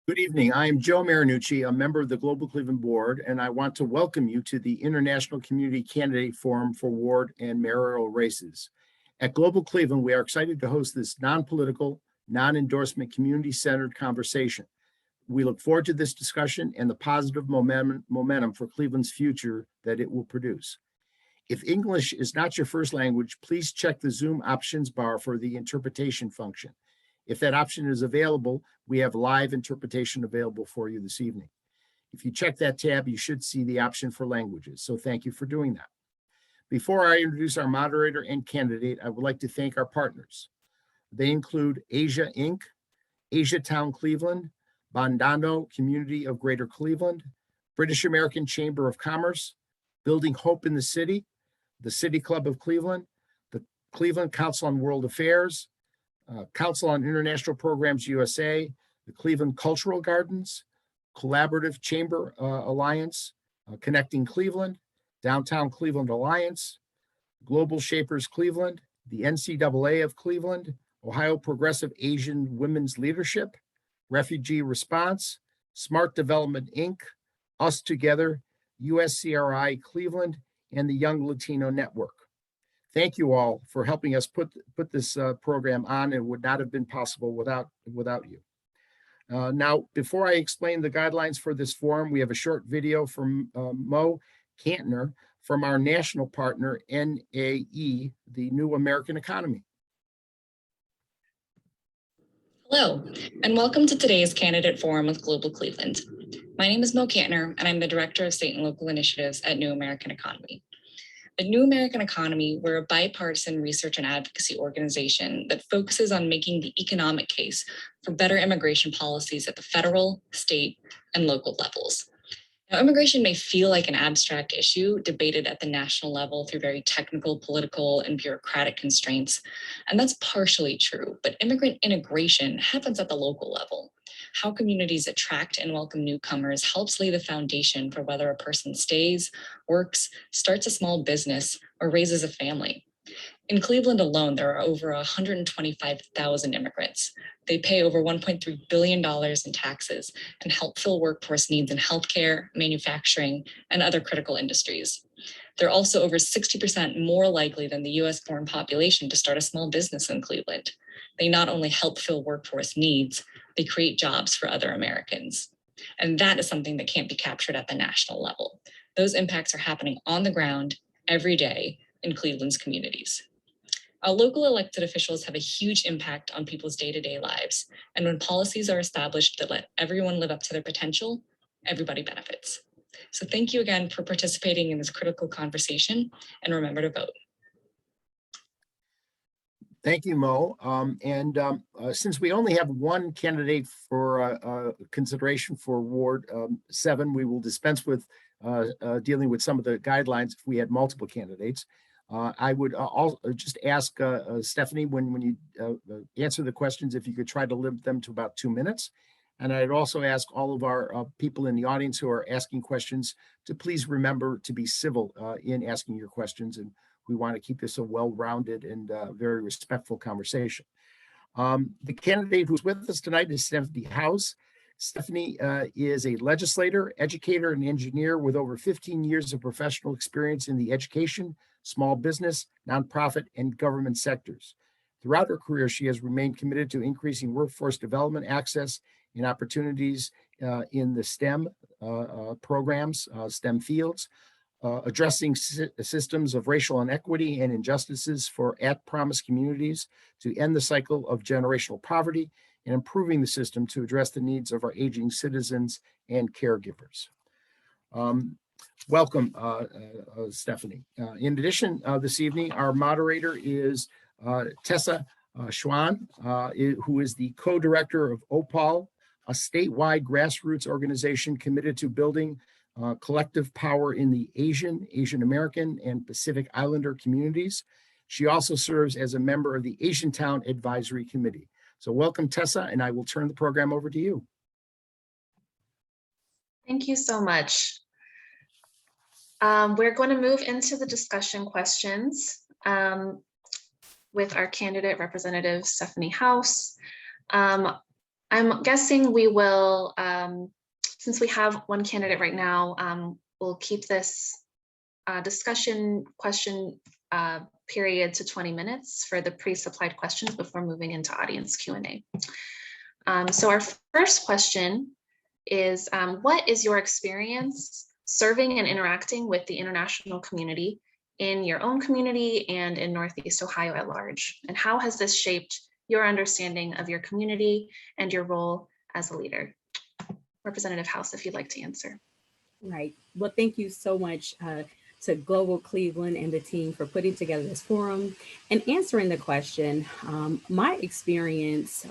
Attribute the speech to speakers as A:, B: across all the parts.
A: Good evening. I am Joe Marinucci, a member of the Global Cleveland Board, and I want to welcome you to the International Community Candidate Forum for ward and mayoral races. At Global Cleveland, we are excited to host this non-political, non-endorsement, community-centered conversation. We look forward to this discussion and the positive momentum for Cleveland's future that it will produce. If English is not your first language, please check the Zoom options bar for the interpretation function. If that option is available, we have live interpretation available for you this evening. If you check that tab, you should see the option for languages. So thank you for doing that. Before I introduce our moderator and candidate, I would like to thank our partners. They include Asia Inc., Asia Town Cleveland, Bondando Community of Greater Cleveland, British American Chamber of Commerce, Building Hope in the City Club of Cleveland, the Cleveland Council on World Affairs, Council on International Programs USA, the Cleveland Cultural Gardens, Collaborative Chamber Alliance, Connecting Cleveland, Downtown Cleveland Alliance, Global Shapers Cleveland, the NCAA of Cleveland, Ohio Progressive Asian Women's Leadership, Refugee Response, Smart Development Inc., Us Together, USCRI Cleveland, and the Young Latino Network. Thank you all for helping us put this program on. It would not have been possible without you. Now, before I explain the guidelines for this forum, we have a short video from Mo Kantner from our national partner, NAE, the New American Economy.
B: Hello, and welcome to today's Candidate Forum with Global Cleveland. My name is Mo Kantner, and I'm the Director of State and Local Initiatives at New American Economy. At New American Economy, we're a bipartisan research and advocacy organization that focuses on making the economic case for better immigration policies at the federal, state, and local levels. Now, immigration may feel like an abstract issue debated at the national level through very technical, political, and bureaucratic constraints, and that's partially true, but immigrant integration happens at the local level. How communities attract and welcome newcomers helps lay the foundation for whether a person stays, works, starts a small business, or raises a family. In Cleveland alone, there are over 125,000 immigrants. They pay over $1.3 billion in taxes and help fill workforce needs in healthcare, manufacturing, and other critical industries. They're also over 60% more likely than the US born population to start a small business in Cleveland. They not only help fill workforce needs, they create jobs for other Americans. And that is something that can't be captured at the national level. Those impacts are happening on the ground every day in Cleveland's communities. Our local elected officials have a huge impact on people's day-to-day lives. And when policies are established that let everyone live up to their potential, everybody benefits. So thank you again for participating in this critical conversation, and remember to vote.
A: Thank you, Mo. Since we only have one candidate for consideration for Ward 7, we will dispense with dealing with some of the guidelines if we had multiple candidates. I would also just ask Stephanie, when you answer the questions, if you could try to limit them to about 2 minutes. And I'd also ask all of our people in the audience who are asking questions to please remember to be civil in asking your questions. And we want to keep this a well-rounded and very respectful conversation. The candidate who's with us tonight is Stephanie House. Stephanie is a legislator, educator, and engineer with over 15 years of professional experience in the education, small business, nonprofit, and government sectors. Throughout her career, she has remained committed to increasing workforce development access and opportunities in the STEM programs, STEM fields, addressing systems of racial inequity and injustices for at-promise communities to end the cycle of generational poverty and improving the system to address the needs of our aging citizens and caregivers. Welcome, Stephanie. In addition, this evening, our moderator is Tessa Schwan, who is the co-director of OPAL, a statewide grassroots organization committed to building collective power in the Asian American, and Pacific Islander communities. She also serves as a member of the Asian Town Advisory Committee. So welcome, Tessa, and I will turn the program over to you.
C: Thank you so much. We're going to move into the discussion questions with our candidate representative, Stephanie House. I'm guessing we will, since we have one candidate right now, we'll keep this discussion question period to 20 minutes for the pre-supplied questions before moving into audience Q&A. So our first question is, what is your experience serving and interacting with the international community in your own community and in Northeast Ohio at large? And how has this shaped your understanding of your community and your role as a leader? Representative House, if you'd like to answer.
D: Right. Well, thank you so much to Global Cleveland and the team for putting together this forum and answering the question. My experience,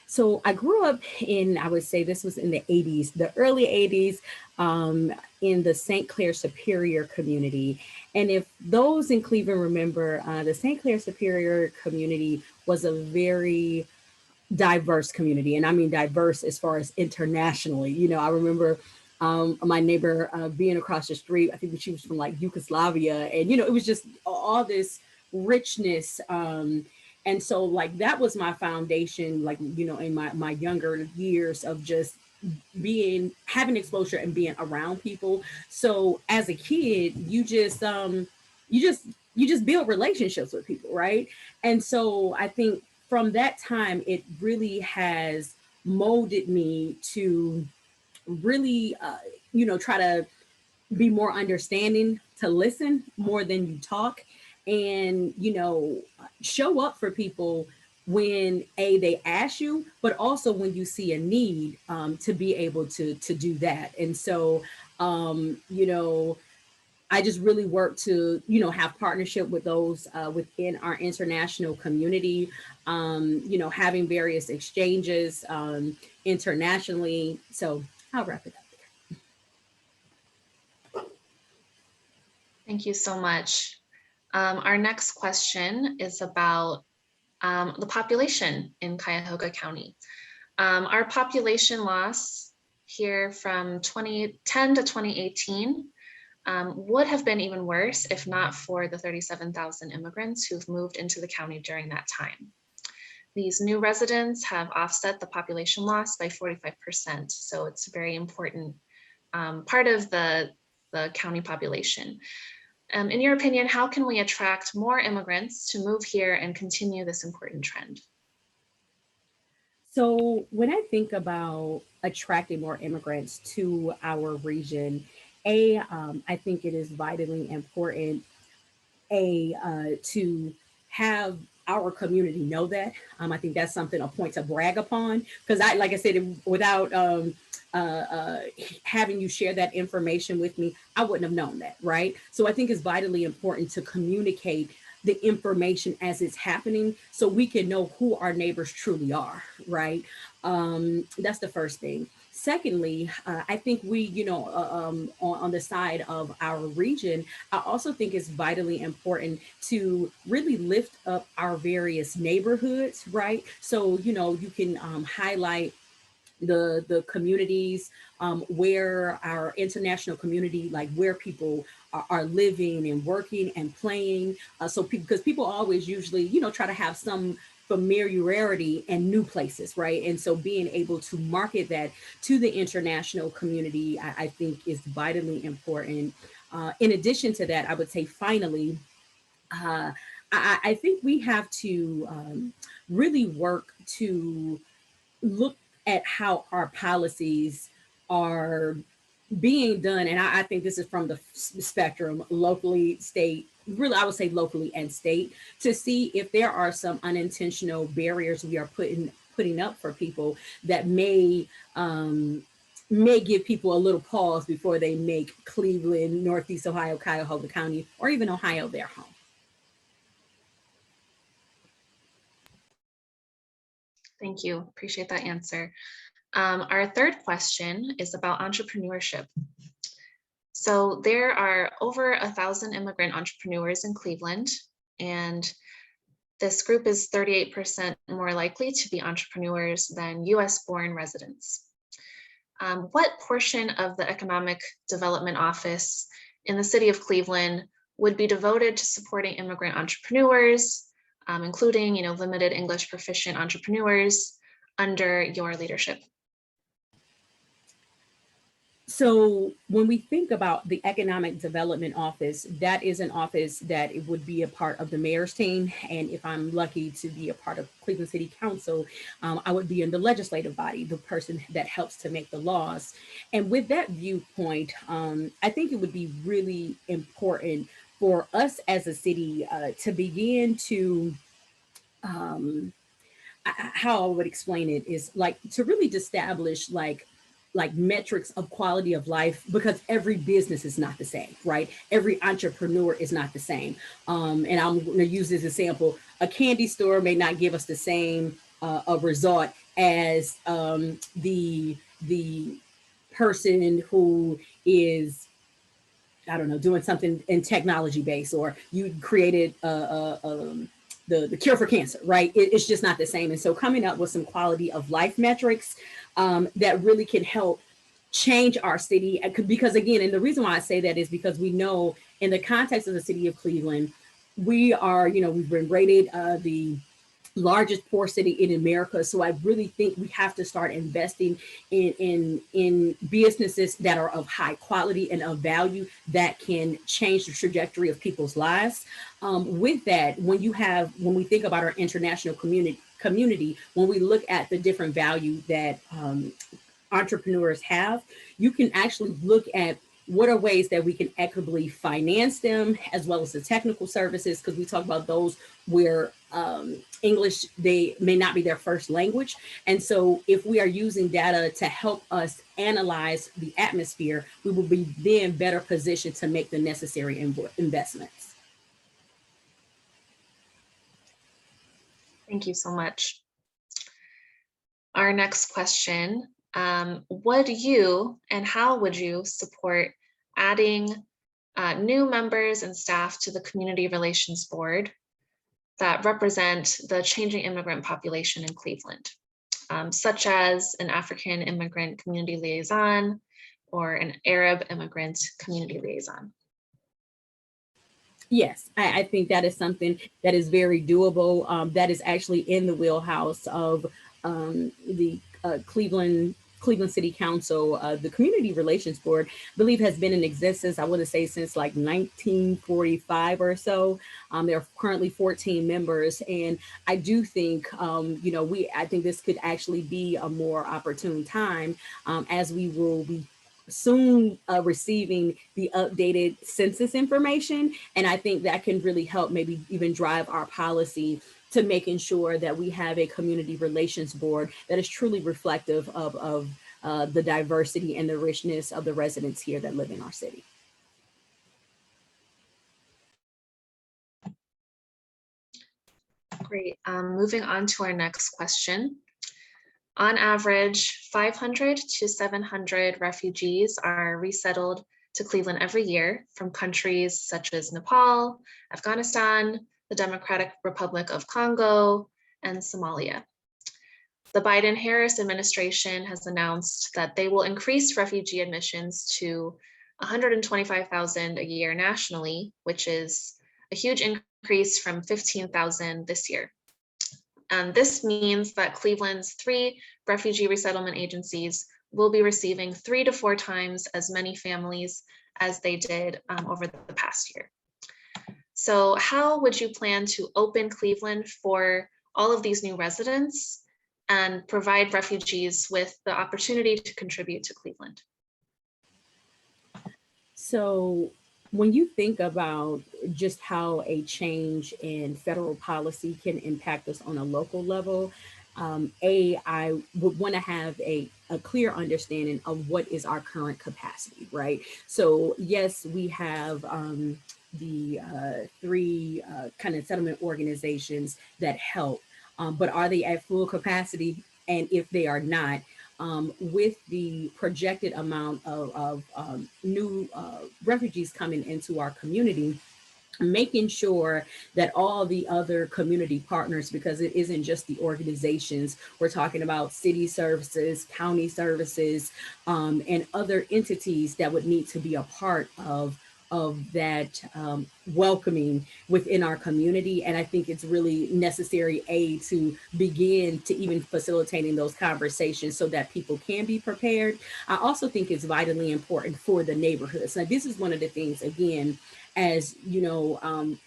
D: so I grew up in, I would say this was in the 80s, the early 80s, in the St. Clair Superior community. And if those in Cleveland remember, the St. Clair Superior community was a very diverse community. And I mean diverse as far as internationally. You know, I remember my neighbor being across the street. I think she was from like Yugoslavia. And, you know, it was just all this richness. And so like that was my foundation, like, you know, in my younger years of just having exposure and being around people. So as a kid, you just build relationships with people, right? And so I think from that time, it really has molded me to really, you know, try to be more understanding, to listen more than you talk, and, you know, show up for people when they ask you, but also when you see a need, to be able to do that. And so, you know, I just really work to, you know, have partnership with those within our international community, you know, having various exchanges internationally. So I'll wrap it up there.
C: Thank you so much. Our next question is about the population in Cuyahoga County. Our population loss here from 2010 to 2018 would have been even worse if not for the 37,000 immigrants who've moved into the county during that time. These new residents have offset the population loss by 45%. So it's a very important part of the county population. In your opinion, how can we attract more immigrants to move here and continue this important trend?
D: So when I think about attracting more immigrants to our region, I think it is vitally important, to have our community know that. I think that's something, a point to brag upon, because like I said, without having you share that information with me, I wouldn't have known that, right? So I think it's vitally important to communicate the information as it's happening so we can know who our neighbors truly are, right? That's the first thing. Secondly, I think we, you know, on the side of our region, I also think it's vitally important to really lift up our various neighborhoods, right? So, you know, you can highlight the communities where our international community, like where people are living and working and playing. So because people always usually, you know, try to have some familiarity in new places, right? And so being able to market that to the international community, I think is vitally important. In addition to that, I would say finally, I think we have to really work to look at how our policies are being done. And I think this is from the spectrum, locally, state, really, I would say locally and state, to see if there are some unintentional barriers we are putting up for people that may give people a little pause before they make Cleveland, Northeast Ohio, Cuyahoga County, or even Ohio their home.
C: Thank you. Appreciate that answer. Our third question is about entrepreneurship. So there are over 1,000 immigrant entrepreneurs in Cleveland, and this group is 38% more likely to be entrepreneurs than US-born residents. What portion of the Economic Development Office in the city of Cleveland would be devoted to supporting immigrant entrepreneurs, including, you know, limited English proficient entrepreneurs, under your leadership?
D: So when we think about the Economic Development Office, that is an office that it would be a part of the mayor's team. And if I'm lucky to be a part of Cleveland City Council, I would be in the legislative body, the person that helps to make the laws. And with that viewpoint, I think it would be really important for us as a city to begin to how I would explain it is like to really establish like metrics of quality of life, because every business is not the same, right? Every entrepreneur is not the same. And I'm going to use this example. A candy store may not give us the same a result as the person who is, I don't know, doing something in technology base, or you created the cure for cancer, right? It's just not the same. And so coming up with some quality of life metrics that really can help change our city. Because again, and the reason why I say that is because we know in the context of the city of Cleveland, we are, we've been rated the largest poor city in America. So I really think we have to start investing in businesses that are of high quality and of value that can change the trajectory of people's lives. With that, when we think about our international community, when we look at the different value that entrepreneurs have, you can actually look at what are ways that we can equitably finance them, as well as the technical services, because we talk about those where English, they may not be their first language. And so if we are using data to help us analyze the atmosphere, we will be then better positioned to make the necessary investments.
C: Thank you so much. Our next question, would you and how would you support adding new members and staff to the Community Relations Board that represent the changing immigrant population in Cleveland, such as an African immigrant community liaison or an Arab immigrant community liaison?
D: Yes, I think that is something that is very doable. That is actually in the wheelhouse of the Cleveland City Council. The Community Relations Board, I believe, has been in existence, I want to say, since like 1945 or so. There are currently 14 members. And I do think, I think this could actually be a more opportune time as we will be soon receiving the updated census information. And I think that can really help maybe even drive our policy to making sure that we have a community relations board that is truly reflective of the diversity and the richness of the residents here that live in our city.
C: Great. Moving on to our next question. On average, 500 to 700 refugees are resettled to Cleveland every year from countries such as Nepal, Afghanistan, the Democratic Republic of Congo, and Somalia. The Biden-Harris administration has announced that they will increase refugee admissions to 125,000 a year nationally, which is a huge increase from 15,000 this year. And this means that Cleveland's 3 refugee resettlement agencies will be receiving 3 to 4 times as many families as they did over the past year. So how would you plan to open Cleveland for all of these new residents and provide refugees with the opportunity to contribute to Cleveland?
D: So when you think about just how a change in federal policy can impact us on a local level, I would want to have a clear understanding of what is our current capacity, right? So yes, we have the 3 kind of settlement organizations that help, but are they at full capacity? And if they are not, with the projected amount of new refugees coming into our community, making sure that all the other community partners, because it isn't just the organizations, we're talking about city services, county services, and other entities that would need to be a part of of that welcoming within our community. And I think it's really necessary, to begin to even facilitating those conversations so that people can be prepared. I also think it's vitally important for the neighborhoods. Now, this is one of the things, again, as you know,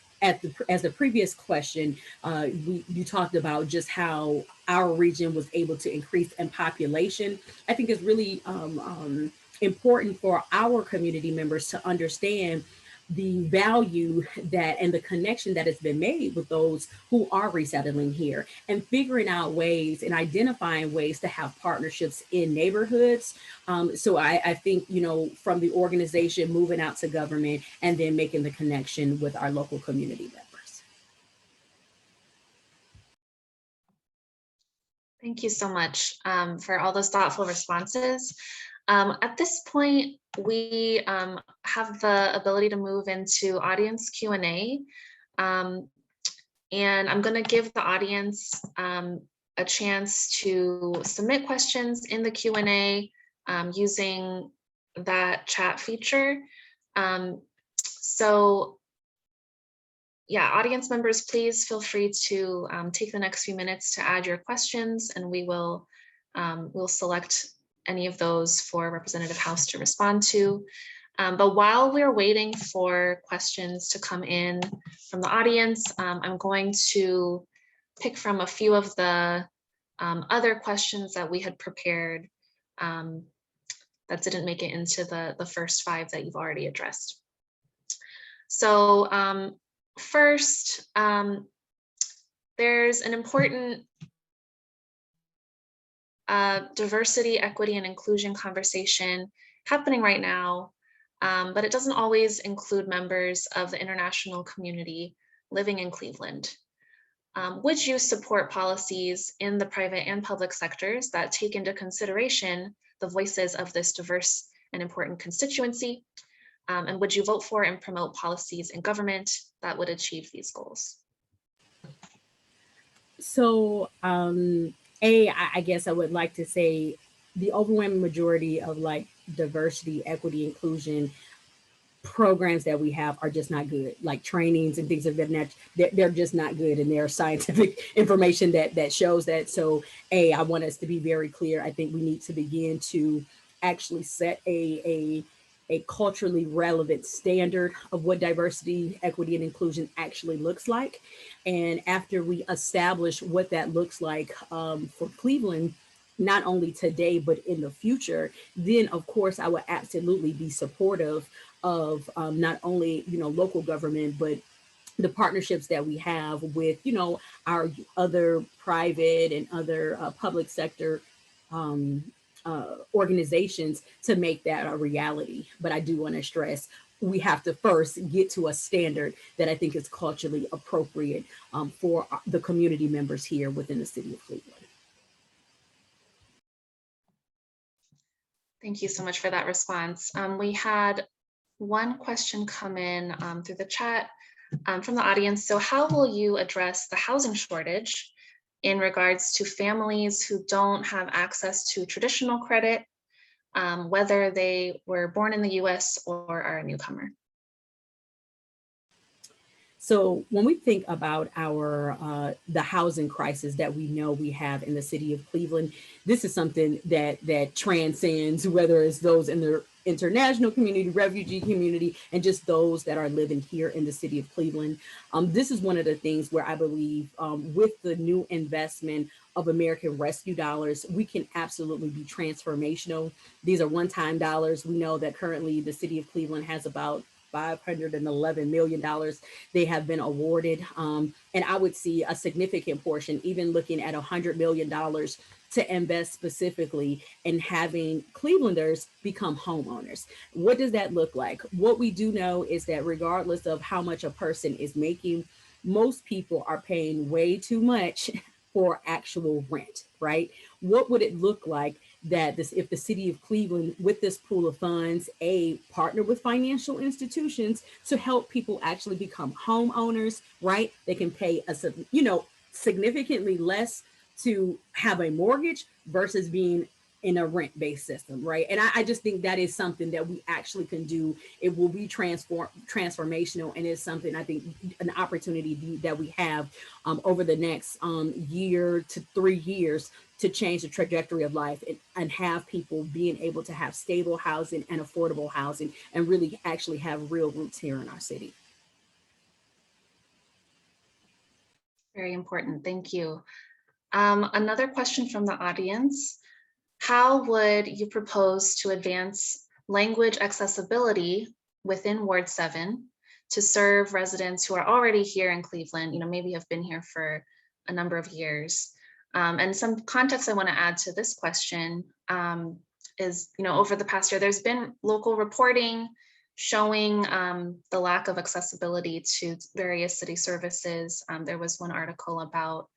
D: as the previous question, you talked about just how our region was able to increase in population. I think it's really important for our community members to understand the value that and the connection that has been made with those who are resettling here, and figuring out ways and identifying ways to have partnerships in neighborhoods. So I think, from the organization moving out to government and then making the connection with our local community members.
C: Thank you so much for all those thoughtful responses. At this point, we have the ability to move into audience Q&A. And I'm going to give the audience a chance to submit questions in the Q&A using that chat feature. So yeah, audience members, please feel free to take the next few minutes to add your questions, and we will we'll select any of those for Representative House to respond to. But while we're waiting for questions to come in from the audience, I'm going to pick from a few of the other questions that we had prepared that didn't make it into the first 5 that you've already addressed. So first, there's an important diversity, equity, and inclusion conversation happening right now, but it doesn't always include members of the international community living in Cleveland. Would you support policies in the private and public sectors that take into consideration the voices of this diverse and important constituency? And would you vote for and promote policies in government that would achieve these goals?
D: So, I guess I would like to say the overwhelming majority of diversity, equity, inclusion programs that we have are just not good. Like trainings and things of that nature, they're just not good, and there are scientific information that shows that. So, I want us to be very clear. I think we need to begin to actually set a culturally relevant standard of what diversity, equity, and inclusion actually looks like. And after we establish what that looks like for Cleveland, not only today, but in the future, then of course I would absolutely be supportive of not only, local government, but the partnerships that we have with, our other private and other public sector organizations to make that a reality. But I do want to stress, we have to first get to a standard that I think is culturally appropriate for the community members here within the city of Cleveland.
C: Thank you so much for that response. We had one question come in through the chat from the audience. So how will you address the housing shortage in regards to families who don't have access to traditional credit, whether they were born in the US or are a newcomer?
D: So when we think about the housing crisis that we know we have in the city of Cleveland, this is something that transcends whether it's those in the international community, refugee community, and just those that are living here in the city of Cleveland. This is one of the things where I believe with the new investment of American Rescue dollars, we can absolutely be transformational. These are one-time dollars. We know that currently the city of Cleveland has about $511 million they have been awarded. And I would see a significant portion, even looking at $100 million to invest specifically in having Clevelanders become homeowners. What does that look like? What we do know is that regardless of how much a person is making, most people are paying way too much for actual rent, right? What would it look like that if the city of Cleveland, with this pool of funds, partner with financial institutions to help people actually become homeowners, right? They can pay significantly less to have a mortgage versus being in a rent-based system, right? And I just think that is something that we actually can do. It will be transformational, and it's something I think an opportunity that we have over the next year to 3 years to change the trajectory of life and have people being able to have stable housing and affordable housing and really actually have real roots here in our city.
C: Very important. Thank you. Another question from the audience. How would you propose to advance language accessibility within Ward 7 to serve residents who are already here in Cleveland, maybe have been here for a number of years? And some context I want to add to this question is, over the past year, there's been local reporting showing the lack of accessibility to various city services. There was one article about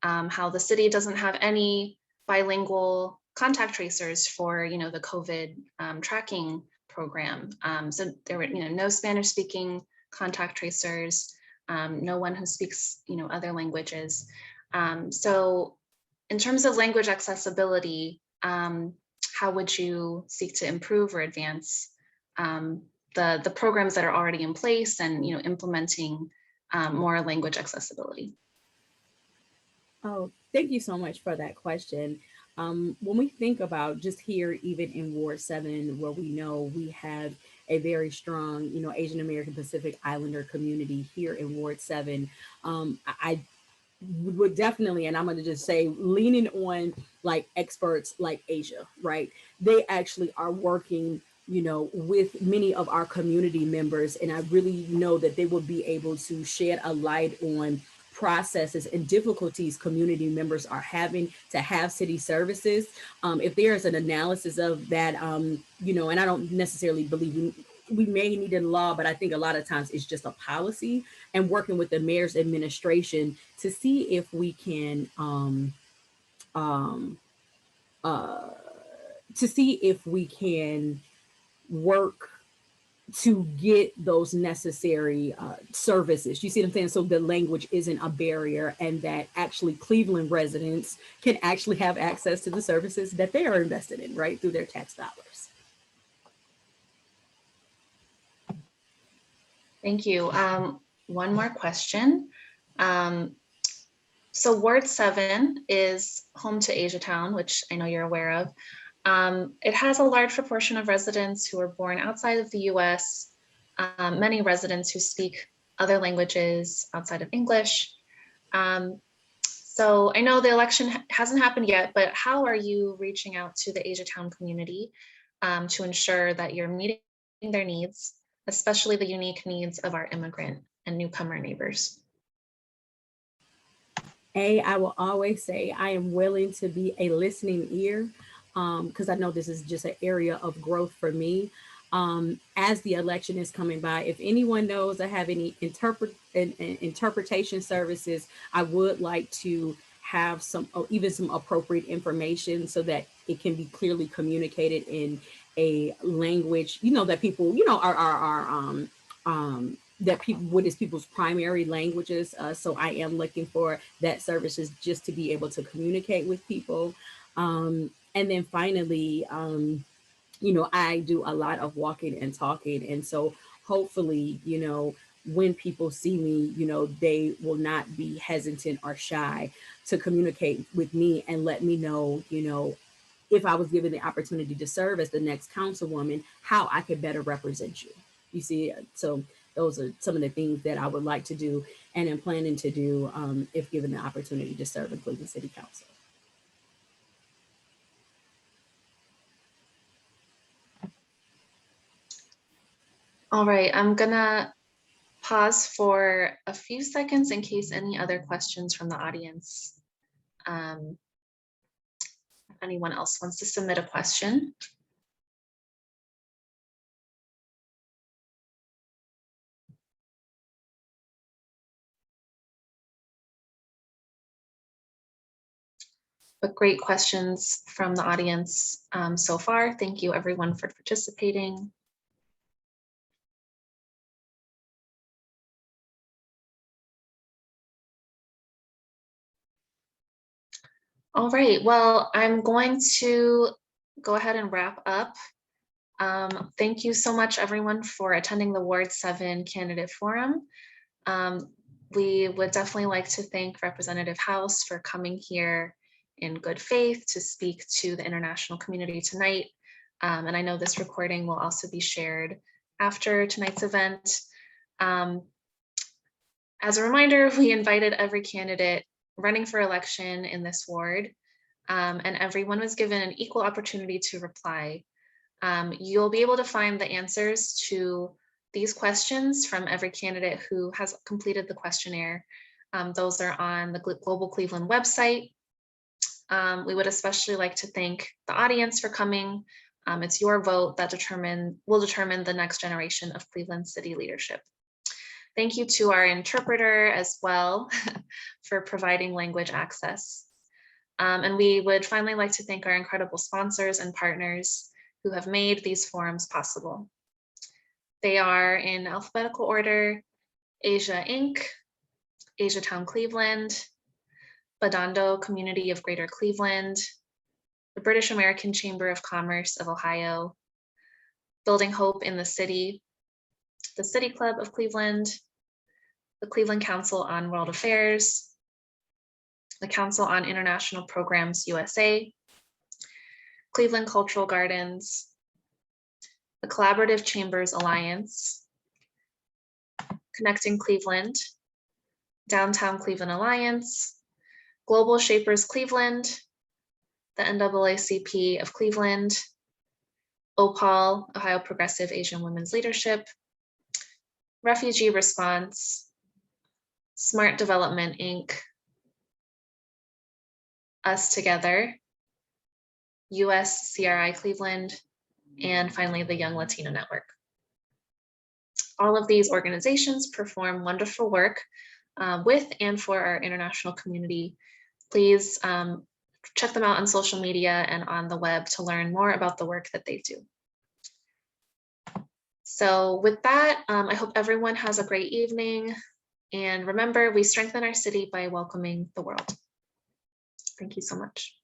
C: how the city doesn't have any bilingual contact tracers for, the COVID tracking program. So there were, no Spanish speaking contact tracers, no one who speaks, other languages. So in terms of language accessibility, how would you seek to improve or advance the programs that are already in place and, implementing more language accessibility?
D: Oh, thank you so much for that question. When we think about just here, even in Ward 7, where we know we have a very strong, Asian American Pacific Islander community here in Ward 7, I would definitely, and I'm going to just say, leaning on like experts like Asia, right? They actually are working, with many of our community members, and I really know that they will be able to shed a light on processes and difficulties community members are having to have city services. If there's an analysis of that, and I don't necessarily believe we may need a law, but I think a lot of times it's just a policy, and working with the mayor's administration to see if we can work to get those necessary services. You see what I'm saying? So the language isn't a barrier, and that actually Cleveland residents can actually have access to the services that they are invested in, right, through their tax dollars.
C: Thank you. One more question. So Ward 7 is home to Asiatown, which I know you're aware of. It has a large proportion of residents who are born outside of the US, many residents who speak other languages outside of English. So I know the election hasn't happened yet, but how are you reaching out to the Asiatown community to ensure that you're meeting their needs, especially the unique needs of our immigrant and newcomer neighbors?
D: I will always say I am willing to be a listening ear, because I know this is just an area of growth for me. As the election is coming by, if anyone knows I have any interpretation services, I would like to have even some appropriate information so that it can be clearly communicated in a language, that people, that people, what is people's primary languages. So I am looking for that services just to be able to communicate with people. And then finally, I do a lot of walking and talking. And so hopefully, when people see me, they will not be hesitant or shy to communicate with me and let me know, if I was given the opportunity to serve as the next councilwoman, how I could better represent you. You see, so those are some of the things that I would like to do and am planning to do if given the opportunity to serve in Cleveland City Council.
C: All right, I'm gonna pause for a few seconds in case any other questions from the audience. If anyone else wants to submit a question. But great questions from the audience so far. Thank you everyone for participating. All right, well, I'm going to go ahead and wrap up. Thank you so much, everyone, for attending the Ward 7 Candidate Forum. We would definitely like to thank Representative House for coming here in good faith to speak to the international community tonight. And I know this recording will also be shared after tonight's event. As a reminder, we invited every candidate running for election in this ward, and everyone was given an equal opportunity to reply. You'll be able to find the answers to these questions from every candidate who has completed the questionnaire. Those are on the Global Cleveland website. We would especially like to thank the audience for coming. It's your vote that will determine the next generation of Cleveland City leadership. Thank you to our interpreter as well for providing language access. And we would finally like to thank our incredible sponsors and partners who have made these forums possible. They are in alphabetical order: Asia Inc., Asia Town Cleveland, Badando Community of Greater Cleveland, the British American Chamber of Commerce of Ohio, Building Hope in the City, the City Club of Cleveland, the Cleveland Council on World Affairs, the Council on International Programs USA, Cleveland Cultural Gardens, the Collaborative Chambers Alliance, Connecting Cleveland, Downtown Cleveland Alliance, Global Shapers Cleveland, the NAACP of Cleveland, OPAL, Ohio Progressive Asian Women's Leadership, Refugee Response, Smart Development, Inc., Us Together, US CRI Cleveland, and finally the Young Latino Network. All of these organizations perform wonderful work with and for our international community. Please check them out on social media and on the web to learn more about the work that they do. So with that, I hope everyone has a great evening. And remember, we strengthen our city by welcoming the world. Thank you so much.